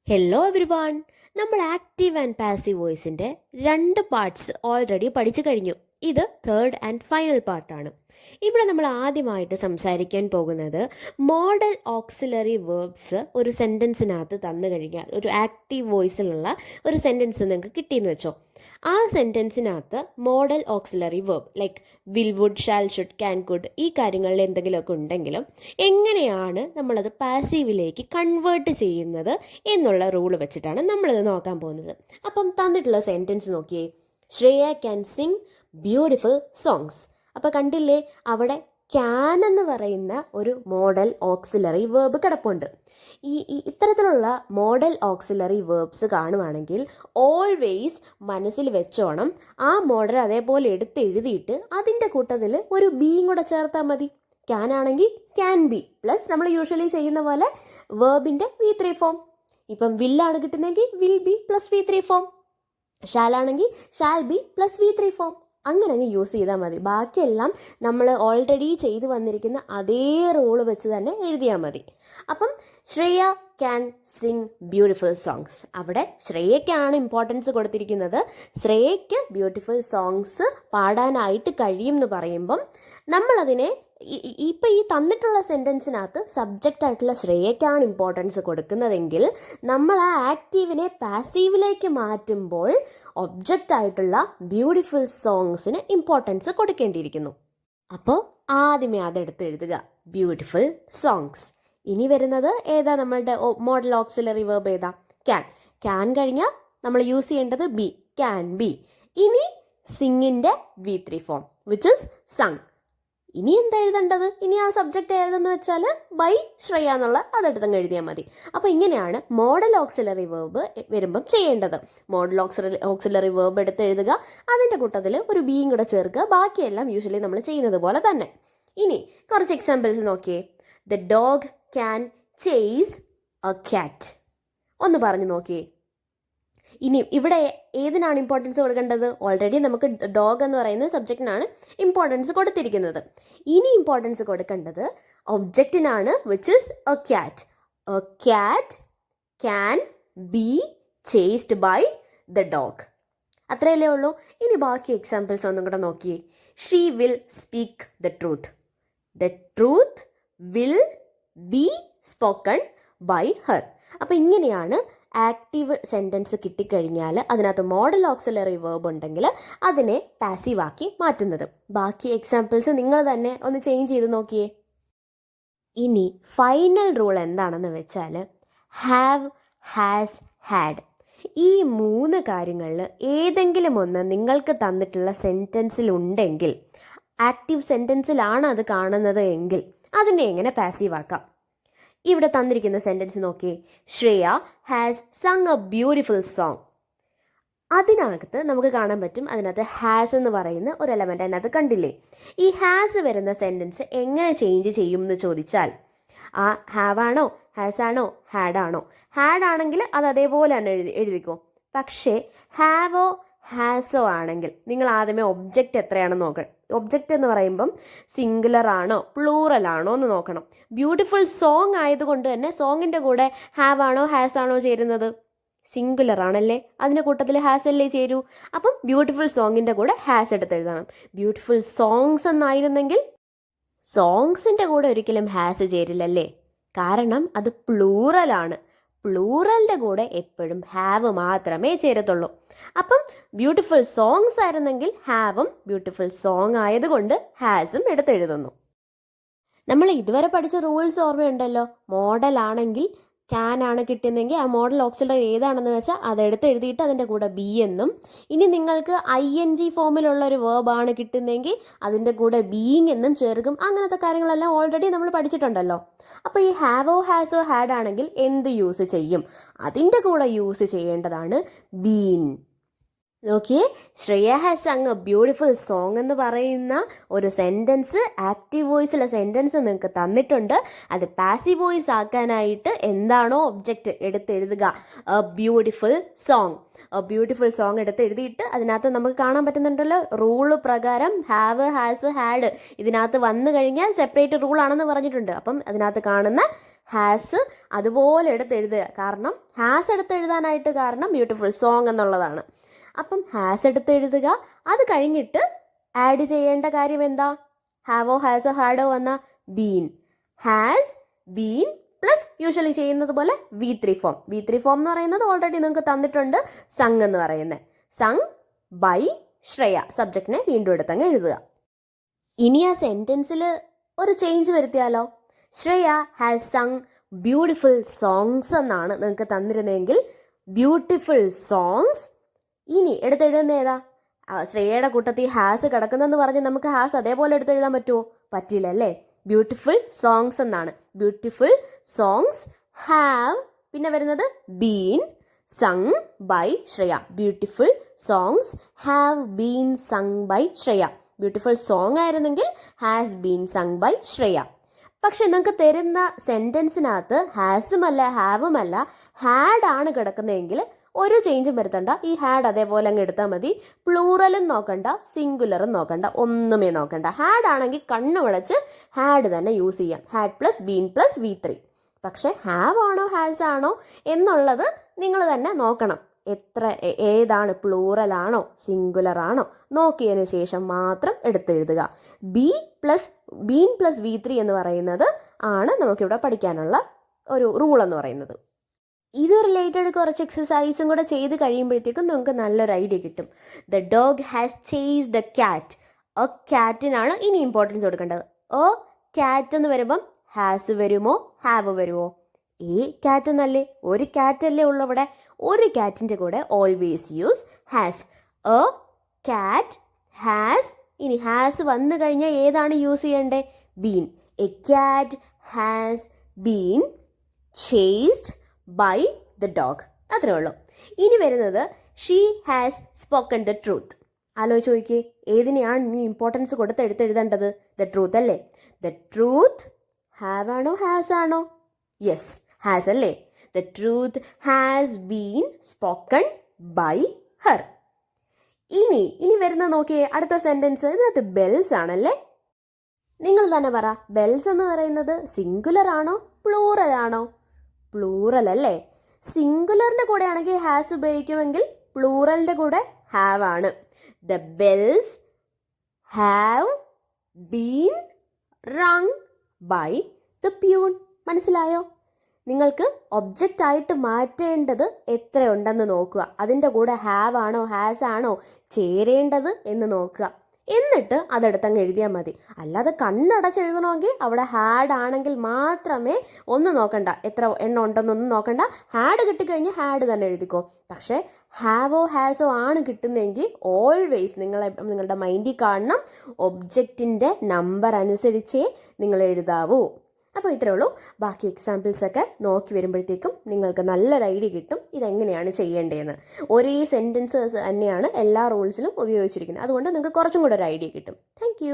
Hello everyone. നമ്മൾ active and passive വോയിസിൻ്റെ 2 parts already പഠിച്ചു കഴിഞ്ഞു. ഇത് തേർഡ് ആൻഡ് ഫൈനൽ പാർട്ടാണ്. ഇവിടെ നമ്മൾ ആദ്യമായിട്ട് സംസാരിക്കാൻ പോകുന്നത് മോഡൽ ഓക്സിലറി വേർബ്സ് ഒരു സെൻറ്റൻസിനകത്ത് തന്നു കഴിഞ്ഞാൽ, ഒരു ആക്റ്റീവ് വോയിസിലുള്ള ഒരു സെൻറ്റൻസ് നിങ്ങൾക്ക് കിട്ടിയെന്ന് വെച്ചോ. ആ സെൻറ്റൻസിനകത്ത് modal auxiliary verb like will, would, shall, should, can, could ഈ കാര്യങ്ങളിൽ എന്തെങ്കിലുമൊക്കെ ഉണ്ടെങ്കിലും എങ്ങനെയാണ് നമ്മളത് പാസീവിലേക്ക് കൺവേർട്ട് ചെയ്യുന്നത് എന്നുള്ള റൂൾ വെച്ചിട്ടാണ് നമ്മളിത് നോക്കാൻ പോകുന്നത്. അപ്പം തന്നിട്ടുള്ള സെൻറ്റൻസ് നോക്കിയേ. Shreya can Singh beautiful songs. അപ്പോൾ കണ്ടില്ലേ, അവിടെ ക്യാൻ എന്ന് പറയുന്ന ഒരു മോഡൽ ഓക്സിലറി വേർബ് കിടപ്പുണ്ട്. ഇത്തരത്തിലുള്ള മോഡൽ ഓക്സിലറി വേർബ്സ് കാണുവാണെങ്കിൽ ഓൾവേസ് മനസ്സിൽ വെച്ചോണം, ആ മോഡൽ അതേപോലെ എഴുതിയിട്ട് അതിൻ്റെ കൂട്ടത്തിൽ ഒരു ബീയും കൂടെ ചേർത്താൽ മതി. ക്യാൻ ആണെങ്കിൽ ക്യാൻ ബി പ്ലസ് നമ്മൾ യൂഷ്വലി ചെയ്യുന്ന പോലെ വേർബിൻ്റെ V3 ഫോം. ഇപ്പം വില്ലാണ് കിട്ടുന്നതെങ്കിൽ will be plus V3 form. ഷാലാണെങ്കിൽ shall be plus V3 form. അങ്ങനെ അങ്ങ് യൂസ് ചെയ്താൽ മതി. ബാക്കിയെല്ലാം നമ്മൾ ഓൾറെഡി ചെയ്തു വന്നിരിക്കുന്ന അതേ റൂള് വെച്ച് തന്നെ എഴുതിയാൽ മതി. അപ്പം Shreya can Singh beautiful songs, അവിടെ ശ്രേയയ്ക്കാണ് ഇമ്പോർട്ടൻസ് കൊടുത്തിരിക്കുന്നത്. ശ്രേയയ്ക്ക് ബ്യൂട്ടിഫുൾ സോങ്സ് പാടാനായിട്ട് കഴിയും എന്ന് പറയുമ്പം നമ്മളതിനെ ഇപ്പം ഈ തന്നിട്ടുള്ള സെൻറ്റൻസിനകത്ത് സബ്ജക്റ്റ് ആയിട്ടുള്ള ശ്രേയയ്ക്കാണ് ഇമ്പോർട്ടൻസ് കൊടുക്കുന്നതെങ്കിൽ നമ്മൾ ആ ആക്റ്റീവിനെ പാസീവിലേക്ക് മാറ്റുമ്പോൾ ഒബ്ജക്റ്റ് ആയിട്ടുള്ള ബ്യൂട്ടിഫുൾ സോങ്സിന് ഇമ്പോർട്ടൻസ് കൊടുക്കേണ്ടിയിരിക്കുന്നു. അപ്പോൾ ആദ്യമേ അതെടുത്ത് എഴുതുക, ബ്യൂട്ടിഫുൾ സോങ്സ്. ഇനി വരുന്നത് ഏതാ? നമ്മളുടെ മോഡൽ ഓക്സിലറി വേർബ് ഏതാ? ക്യാൻ. ക്യാൻ കഴിഞ്ഞാൽ നമ്മൾ യൂസ് ചെയ്യേണ്ടത് ബി, ക്യാൻ ബി. ഇനി സിങ്ങിൻ്റെ V3 form which is sung. ഇനി എന്താ എഴുതേണ്ടത്? ഇനി ആ സബ്ജക്റ്റ് ഏതെന്ന് വെച്ചാൽ ബൈ ശ്രേയ എന്നുള്ള അതെടുത്തങ്ങ് എഴുതിയാൽ മതി. അപ്പോൾ ഇങ്ങനെയാണ് മോഡൽ ഓക്സിലറി വേർബ് വരുമ്പം ചെയ്യേണ്ടത്. മോഡൽ ഓക്സിലറി വേർബ് എടുത്ത് എഴുതുക, അതിൻ്റെ കൂട്ടത്തിൽ ഒരു ബീയും കൂടെ ചേർക്കുക. ബാക്കിയെല്ലാം യൂഷ്വലി നമ്മൾ ചെയ്യുന്നത് പോലെ തന്നെ. ഇനി കുറച്ച് എക്സാമ്പിൾസ് നോക്കിയേ. The dog can chase a cat. ഒന്ന് പറഞ്ഞു നോക്കിയേ. ഇനി ഇവിടെ ഏതിനാണ് ഇമ്പോർട്ടൻസ് കൊടുക്കേണ്ടത്? ഓൾറെഡി നമുക്ക് ഡോഗ് എന്ന് പറയുന്ന സബ്ജക്റ്റിനാണ് ഇമ്പോർട്ടൻസ് കൊടുത്തിരിക്കുന്നത്. ഇനി ഇമ്പോർട്ടൻസ് കൊടുക്കേണ്ടത് ഒബ്ജക്റ്റിനാണ്, which is a cat. A cat can be chased by the dog. അത്രയല്ലേ ഉള്ളൂ. ഇനി ബാക്കി എക്സാമ്പിൾസ് ഒന്നും കൂടെ നോക്കിയേ. She will speak the truth. The truth will be spoken by her. അപ്പോൾ ഇങ്ങനെയാണ് ആക്റ്റീവ് സെൻറ്റൻസ് കിട്ടിക്കഴിഞ്ഞാൽ അതിനകത്ത് മോഡൽ ഓക്സിലറി വേർബ് ഉണ്ടെങ്കിൽ അതിനെ പാസീവ് ആക്കി മാറ്റുന്നത്. ബാക്കി എക്സാമ്പിൾസ് നിങ്ങൾ തന്നെ ഒന്ന് ചേഞ്ച് ചെയ്ത് നോക്കിയേ. ഇനി ഫൈനൽ റൂൾ എന്താണെന്ന് വെച്ചാൽ ഹാവ്, ഹാസ്, ഹാഡ്. ഈ 3 കാര്യങ്ങളിൽ ഏതെങ്കിലും ഒന്ന് നിങ്ങൾക്ക് തന്നിട്ടുള്ള സെൻറ്റൻസിൽ ഉണ്ടെങ്കിൽ, ആക്റ്റീവ് സെൻറ്റൻസിലാണ് അത് കാണുന്നത് എങ്കിൽ അതിനെ എങ്ങനെ പാസീവ് ആക്കാം? ഇവിടെ തന്നിരിക്കുന്ന സെൻറ്റൻസ് നോക്കിയേ. Shreya has sung A beautiful song. അതിനകത്ത് നമുക്ക് കാണാൻ പറ്റും, അതിനകത്ത് ഹാസ് എന്ന് പറയുന്ന ഒരു എലമെൻ്റ് അതിനകത്ത് കണ്ടില്ലേ. ഈ ഹാസ് വരുന്ന സെൻറ്റൻസ് എങ്ങനെ ചേഞ്ച് ചെയ്യും എന്ന് ചോദിച്ചാൽ, ആ ഹാവ് ആണോ, ഹാസ് ആണോ, ഹാഡ് ആണോ? ഹാഡ് ആണെങ്കിൽ അത് അതേപോലെയാണ് എഴുതിക്കോ. പക്ഷേ ഹാവോ ഹാസോ ആണെങ്കിൽ നിങ്ങൾ ആദ്യമേ ഒബ്ജക്റ്റ് എത്രയാണെന്ന് നോക്കണം. ഒബ്ജക്റ്റ് എന്ന് പറയുമ്പം സിംഗുലർ ആണോ പ്ലൂറൽ ആണോ എന്ന് നോക്കണം. ബ്യൂട്ടിഫുൾ സോങ് ആയതുകൊണ്ട് തന്നെ സോങ്ങിൻ്റെ കൂടെ ഹാവ് ആണോ ഹാസ് ആണോ ചേരുന്നത്? സിംഗുലർ ആണല്ലേ, അതിൻ്റെ കൂട്ടത്തിൽ ഹാസ് അല്ലേ ചേരൂ. അപ്പം ബ്യൂട്ടിഫുൾ സോങ്ങിൻ്റെ കൂടെ ഹാസ് എടുത്ത് എഴുതണം. ബ്യൂട്ടിഫുൾ സോങ്സ് എന്നായിരുന്നെങ്കിൽ സോങ്സിൻ്റെ കൂടെ ഒരിക്കലും ഹാസ് ചേരില്ലല്ലേ, കാരണം അത് പ്ലൂറലാണ്. പ്ലൂറലിൻ്റെ കൂടെ എപ്പോഴും ഹാവ് മാത്രമേ ചേരത്തുള്ളൂ. അപ്പം ബ്യൂട്ടിഫുൾ സോങ്സ് ആയിരുന്നെങ്കിൽ ഹാവും ബ്യൂട്ടിഫുൾ സോങ് ആയതുകൊണ്ട് ഹാസും എടുത്തെഴുതുന്നു. നമ്മൾ ഇതുവരെ പഠിച്ച റൂൾസ് ഓർമ്മയുണ്ടല്ലോ. മോഡൽ ആണെങ്കിൽ ക്യാൻ ആണ് കിട്ടുന്നതെങ്കിൽ ആ മോഡൽ ഓക്സിലറി ഏതാണെന്ന് വെച്ചാൽ അതെടുത്ത് എഴുതിയിട്ട് അതിൻ്റെ കൂടെ ബി എന്നും, ഇനി നിങ്ങൾക്ക് ING ഫോമിലുള്ള ഒരു വേർബാണ് കിട്ടുന്നതെങ്കിൽ അതിൻ്റെ കൂടെ ബീയിങ് എന്നും ചേർക്കും. അങ്ങനത്തെ കാര്യങ്ങളെല്ലാം ഓൾറെഡി നമ്മൾ പഠിച്ചിട്ടുണ്ടല്ലോ. അപ്പോൾ ഈ ഹാവോ ഹാസോ ഹാഡ് ആണെങ്കിൽ എന്ത് യൂസ് ചെയ്യും? അതിൻ്റെ കൂടെ യൂസ് ചെയ്യേണ്ടതാണ് ബീൻ. നോക്കിയേ, Shreya has sung A beautiful song എന്ന് പറയുന്ന ഒരു സെൻറ്റൻസ്, ആക്റ്റീവ് വോയിസിലെ സെൻറ്റൻസ് നിങ്ങൾക്ക് തന്നിട്ടുണ്ട്. അത് പാസീവ് വോയിസ് ആക്കാനായിട്ട് എന്താണോ ഒബ്ജക്റ്റ് എടുത്തെഴുതുക. A beautiful song, a beautiful song എടുത്ത് എഴുതിയിട്ട് അതിനകത്ത് നമുക്ക് കാണാൻ പറ്റുന്നുണ്ടല്ലോ റൂള് പ്രകാരം ഹാവ്, ഹാസ്, ഹാഡ് ഇതിനകത്ത് വന്നു കഴിഞ്ഞാൽ സെപ്പറേറ്റ് റൂൾ ആണെന്ന് പറഞ്ഞിട്ടുണ്ട്. അപ്പം അതിനകത്ത് കാണുന്ന ഹാസ് അതുപോലെ എടുത്തെഴുതുക. കാരണം ഹാസ് എടുത്തെഴുതാനായിട്ട് കാരണം ബ്യൂട്ടിഫുൾ സോങ് എന്നുള്ളതാണ്. അപ്പം ഹാസ് എടുത്ത് എഴുതുക. അത് കഴിഞ്ഞിട്ട് ആഡ് ചെയ്യേണ്ട കാര്യം എന്താ? ഹാവോ, ഹാസോ, ഹാഡോ വന്ന been, has been plus usually ചെയ്യുന്നത് പോലെ V3 ഫോം. V3 ഫോം എന്ന് പറയുന്നത് ഓൾറെഡി നിങ്ങൾക്ക് തന്നിട്ടുണ്ട്, സങ് എന്ന് പറയുന്നത്. സങ് ബൈ ശ്രേയ, സബ്ജക്റ്റിനെ വീണ്ടും എടുത്തങ്ങ് എഴുതുക. ഇനി ആ സെൻറ്റൻസിൽ ഒരു ചേഞ്ച് വരുത്തിയാലോ? Shreya has sung beautiful songs എന്നാണ് നിങ്ങൾക്ക് തന്നിരുന്നതെങ്കിൽ ബ്യൂട്ടിഫുൾ സോങ്സ്. ഇനി എടുത്തെഴുതുന്ന ഏതാ? ശ്രേയയുടെ കൂട്ടത്തിൽ ഹാസ് കിടക്കുന്നെന്ന് പറഞ്ഞ് നമുക്ക് ഹാസ് അതേപോലെ എടുത്തെഴുതാൻ പറ്റുമോ? പറ്റില്ല അല്ലേ? ബ്യൂട്ടിഫുൾ സോങ്സ് എന്നാണ്. ബ്യൂട്ടിഫുൾ സോങ്സ് ഹാവ്, പിന്നെ വരുന്നത് been sung by Shreya. Beautiful songs have been sung by Shreya. Beautiful song ആയിരുന്നെങ്കിൽ has been sung by Shreya. പക്ഷെ നിങ്ങൾക്ക് തരുന്ന സെൻറ്റൻസിനകത്ത് ഹാസുമല്ല ഹാവുമല്ല ഹാഡ് ആണ് കിടക്കുന്നതെങ്കിൽ ഒരു ചേഞ്ചും വരുത്തണ്ട. ഈ ഹാഡ് അതേപോലെ അങ്ങ് എടുത്താൽ മതി. പ്ലൂറലും നോക്കണ്ട, സിംഗുലറും നോക്കണ്ട, ഒന്നുമേ നോക്കണ്ട. ഹാഡ് ആണെങ്കിൽ കണ്ണുടച്ച് ഹാഡ് തന്നെ യൂസ് ചെയ്യാം. Had plus been plus V3. പക്ഷെ ഹാവ് ആണോ ഹാസ് ആണോ എന്നുള്ളത് നിങ്ങൾ തന്നെ നോക്കണം. ഏതാണ്, പ്ലൂറലാണോ സിംഗുലർ ആണോ നോക്കിയതിന് ശേഷം മാത്രം എടുത്തെഴുതുക. ബീൻ പ്ലസ് V3 എന്ന് പറയുന്നത് ആണ് നമുക്കിവിടെ പഠിക്കാനുള്ള ഒരു റൂൾ എന്ന് പറയുന്നത്. ഇത് റിലേറ്റഡ് കുറച്ച് എക്സസൈസും കൂടെ ചെയ്ത് കഴിയുമ്പോഴത്തേക്കും നമുക്ക് നല്ലൊരു ഐഡിയ കിട്ടും. The dog has chased a cat. A ക്യാറ്റിനാണ് ഇനി ഇമ്പോർട്ടൻസ് കൊടുക്കേണ്ടത്. എ ക്യാറ്റ് എന്ന് വരുമ്പം ഹാസ് വരുമോ ഹാവ് വരുമോ? ക്യാറ്റ് എന്നല്ലേ, ഒരു ക്യാറ്റ് അല്ലേ ഉള്ളൂ ഇവിടെ. ഒരു ക്യാറ്റിൻ്റെ കൂടെ always use has. A cat has. ഇനി ഹാസ് വന്നു കഴിഞ്ഞാൽ ഏതാണ് യൂസ് ചെയ്യേണ്ടത്? Been. A cat has been chased by the dog. അത്രേ ഉള്ളൂ. ഇനി വരുന്നത് she has spoken the truth. ആലോചിച്ച് നോക്കിയേ, ഏതിനെയാണ് ഇനി ഇമ്പോർട്ടൻസ് കൊടുത്ത് എടുത്തെഴുതേണ്ടത്? ദ ട്രൂത്ത് അല്ലേ? ദ ട്രൂത്ത് ഹാവ് ആണോ ഹാസ് ആണോ? യെസ്, ഹാസ് അല്ലേ? The truth has been spoken by her. ഇനി വരുന്ന നോക്കിയേ, അടുത്ത സെൻറ്റൻസ് ഇതിനകത്ത് ബെൽസ് ആണല്ലേ. നിങ്ങൾ തന്നെ പറ, ബെൽസ് എന്ന് പറയുന്നത് സിംഗുലർ ആണോ പ്ലൂറൽ ആണോ? പ്ലൂറൽ അല്ലേ. സിംഗുലറിൻ്റെ കൂടെ ആണെങ്കിൽ ഹാസ് ഉപയോഗിക്കുമെങ്കിൽ പ്ലൂറലിൻ്റെ കൂടെ ഹാവ് ആണ്. The bells have been rung by the peon. മനസ്സിലായോ? നിങ്ങൾക്ക് ഒബ്ജക്റ്റ് ആയിട്ട് മാറ്റേണ്ടത് എത്രയുണ്ടെന്ന് നോക്കുക. അതിൻ്റെ കൂടെ ഹാവ് ആണോ ഹാസ് ആണോ ചേരേണ്ടത് എന്ന് നോക്കുക. എന്നിട്ട് അതെടുത്തങ്ങ് എഴുതിയാൽ മതി. അല്ലാതെ കണ്ണടച്ചെഴുതണമെങ്കിൽ അവിടെ ഹാഡ് ആണെങ്കിൽ മാത്രമേ, ഒന്നും നോക്കണ്ട, എത്ര എണ്ണം ഉണ്ടെന്നൊന്നും നോക്കണ്ട. ഹാഡ് കിട്ടിക്കഴിഞ്ഞാൽ ഹാഡ് തന്നെ എഴുതിക്കോ. പക്ഷേ ഹാവോ ഹാസോ ആണ് കിട്ടുന്നതെങ്കിൽ ഓൾവേസ് നിങ്ങളുടെ മൈൻഡിൽ കാണണം ഒബ്ജക്റ്റിൻ്റെ നമ്പർ അനുസരിച്ചേ നിങ്ങൾ എഴുതാവൂ. അപ്പോൾ ഇത്രയേ ഉള്ളൂ. ബാക്കി എക്സാമ്പിൾസൊക്കെ നോക്കി വരുമ്പോഴത്തേക്കും നിങ്ങൾക്ക് നല്ലൊരു ഐഡിയ കിട്ടും ഇതെങ്ങനെയാണ് ചെയ്യേണ്ടതെന്ന്. ഒരേ സെൻറ്റൻസസ് തന്നെയാണ് എല്ലാ റൂൾസിലും ഉപയോഗിച്ചിരിക്കുന്നത്. അതുകൊണ്ട് നിങ്ങൾക്ക് കുറച്ചും കൂടെ ഒരു ഐഡിയ കിട്ടും. താങ്ക്